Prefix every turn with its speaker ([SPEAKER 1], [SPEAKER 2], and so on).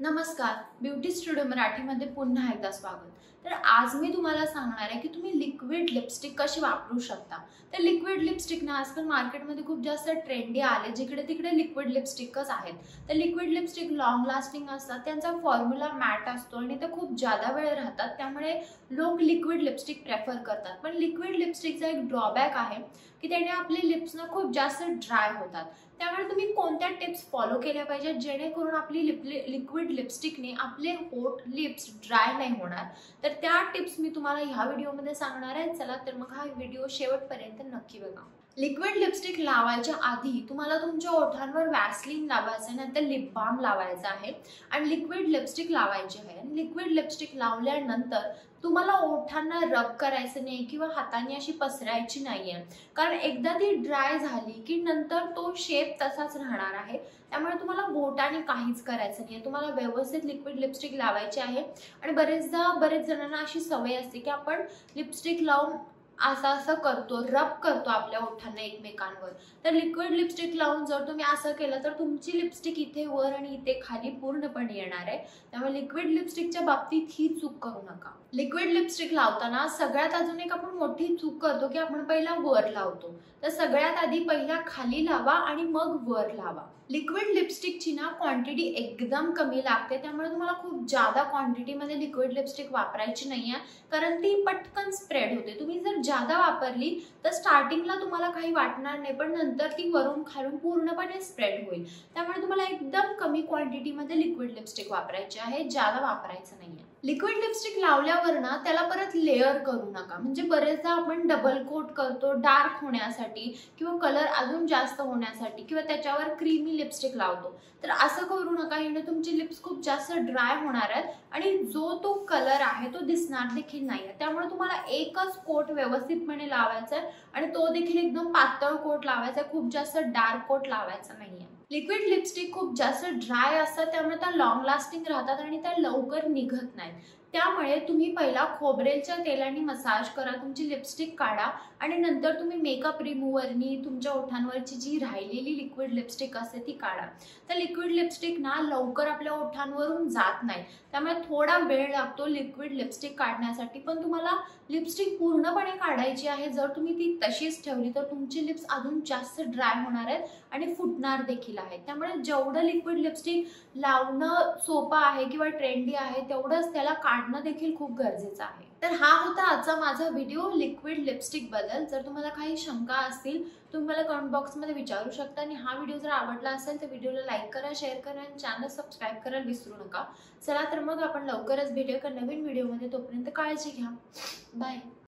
[SPEAKER 1] नमस्कार, beauty studio मराठीमध्ये पुन्हा एकदा स्वागत। तर आज मी तुम्हाला सांगणार आहे की तुम्ही लिक्विड लिपस्टिक कशी वापरू शकता। तर लिक्विड लिपस्टिक ना आजकाल मार्केटमध्ये खूप जास्त ट्रेंडी आले, जिकडे तिकडे लिक्विड लिपस्टिकच आहेत। तर लिक्विड लिपस्टिक लॉंग लास्टिंग असतात, त्यांचा फॉर्म्युला मॅट असतो आणि ते खूप जादा वेळ राहतात, त्यामुळे लोक लिक्विड लिपस्टिक प्रेफर करतात। पण लिक्विड लिपस्टिकचा एक ड्रॉबॅक आहे की त्याने आपले लिप्स ना खूप जास्त ड्राय होतात। त्यामुळे तुम्ही कोणत्या टिप्स फॉलो केल्या पाहिजेत जेणेकरून आपली लिक्विड लिपस्टिकने आपले होठ लिप्स ड्राय नाही होणार। तर त्या टिप्स मी तुम्हाला ह्या व्हिडिओमध्ये सांगणार आहे। चला तर मग हा व्हिडिओ शेवटपर्यंत नक्की बघा। लिक्विड लिपस्टिक लावायच्या आधी तुम्हाला तुमच्या ओठांवर वॅसलीन लावायचं आहे, नंतर लिप बाम लावायचा आहे आणि लिक्विड लिपस्टिक लावायची आहे। लिक्विड लिपस्टिक लावल्यानंतर तुम्हाला ओठांना रब करायचं नाही किंवा हाताने अशी पसरायची नाहीये, कारण एकदा ती ड्राय झाली की नंतर तो शेप तसाच राहणार आहे। त्यामुळे तुम्हाला बोटाने काहीच करायचं नाही, तुम्हाला व्यवस्थित लिक्विड लिपस्टिक लावायची आहे। आणि बरेच जणांना अशी सवय असते की आपण लिपस्टिक लावून असं करतो, रब करतो आपल्या ओठांना एकमेकांवर। तर लिक्विड लिपस्टिक लावून जर तुम्ही असं केलं तर तुमची लिपस्टिक इथे वर आणि इथे खाली पूर्णपणे येणार आहे। त्यामुळे लिक्विड लिपस्टिकच्या बाबतीत ही चूक करू नका। लिक्विड लिपस्टिक लावताना सगळ्यात अजून एक आपण मोठी चूक करतो की आपण पहिला वर लावतो। तर सगळ्यात आधी पहिला खाली लावा आणि मग वर लावा। लिक्विड लिपस्टिकची ना क्वांटिटी एकदम कमी लागते, त्यामुळे तुम्हाला खूप जादा क्वांटिटीमध्ये लिक्विड लिपस्टिक वापरायची नाहीये, कारण ती पटकन स्प्रेड होते। तुम्ही जर जादा वापरली तर स्टार्टिंगला तुम्हाला काही वाटणार नाही, पण नंतर ती वरून खालून पूर्णपणे स्प्रेड होईल। त्यामुळे तुम्हाला एकदम कमी क्वांटिटीमध्ये लिक्विड लिपस्टिक वापरायची आहे, जादा वापरायचं नाहीये। लिक्विड लिपस्टिक लावल्यावर ना त्याला परत लेअर करू नका, म्हणजे बरेचदा आपण डबल कोट करतो डार्क होण्यासाठी किंवा कलर अजून जास्त होण्यासाठी किंवा त्याच्यावर क्रीमी लिपस्टिक लावतो। तर असं करू नका, याने तुमचे लिप्स खूप जास्त ड्राय होणार आहेत आणि जो तो कलर आहे तो दिसणार देखील नाही। त्यामुळे तुम्हाला एकच कोट व्यवस्थितपणे लावायचा आहे आणि तो देखील एकदम पातळ कोट लावायचा आहे, खूप जास्त डार्क कोट लावायचा नाहीये। लिक्विड लिपस्टिक खूप जास्त ड्राय असतात, त्यामुळे त्या लॉंग लास्टिंग राहतात आणि त्या लवकर निघत नाहीत। त्यामुळे तुम्ही पहिला खोबरेलच्या तेलाने मसाज करा, तुमची लिपस्टिक काढा आणि नंतर तुम्ही मेकअप रिमूव्हरनी तुमच्या ओठांवरची जी राहिलेली लिक्विड लिपस्टिक असते ती काढा। तर लिक्विड लिपस्टिक ना लवकर आपल्या ओठांवरून जात नाही, त्यामुळे थोडा वेळ लागतो लिक्विड लिपस्टिक काढण्यासाठी। पण तुम्हाला लिपस्टिक पूर्णपणे काढायची आहे, जर तुम्ही ती तशीच ठेवली तर तुमची लिप्स अजून जास्त ड्राय होणार आहेत आणि फुटणार देखील आहेत। त्यामुळे जेवढं लिक्विड लिपस्टिक लावणं सोपं आहे किंवा ट्रेंडी आहे, तेवढंच त्याला काढणं देखील खूप गरजेचं आहे। तर हा होता आजचा माझा व्हिडिओ लिक्विड लिपस्टिक बद्दल। जर तुम्हाला काही शंका असतील तुम्ही मला कमेंट बॉक्समध्ये विचारू शकता आणि हा व्हिडिओ जर आवडला असेल तर व्हिडिओला लाईक करा, शेअर करा आणि चॅनल सबस्क्राईब करायला विसरू नका। चला तर मग आपण लवकरच भेटूया एका नवीन व्हिडिओमध्ये, तोपर्यंत काळजी घ्या, बाय।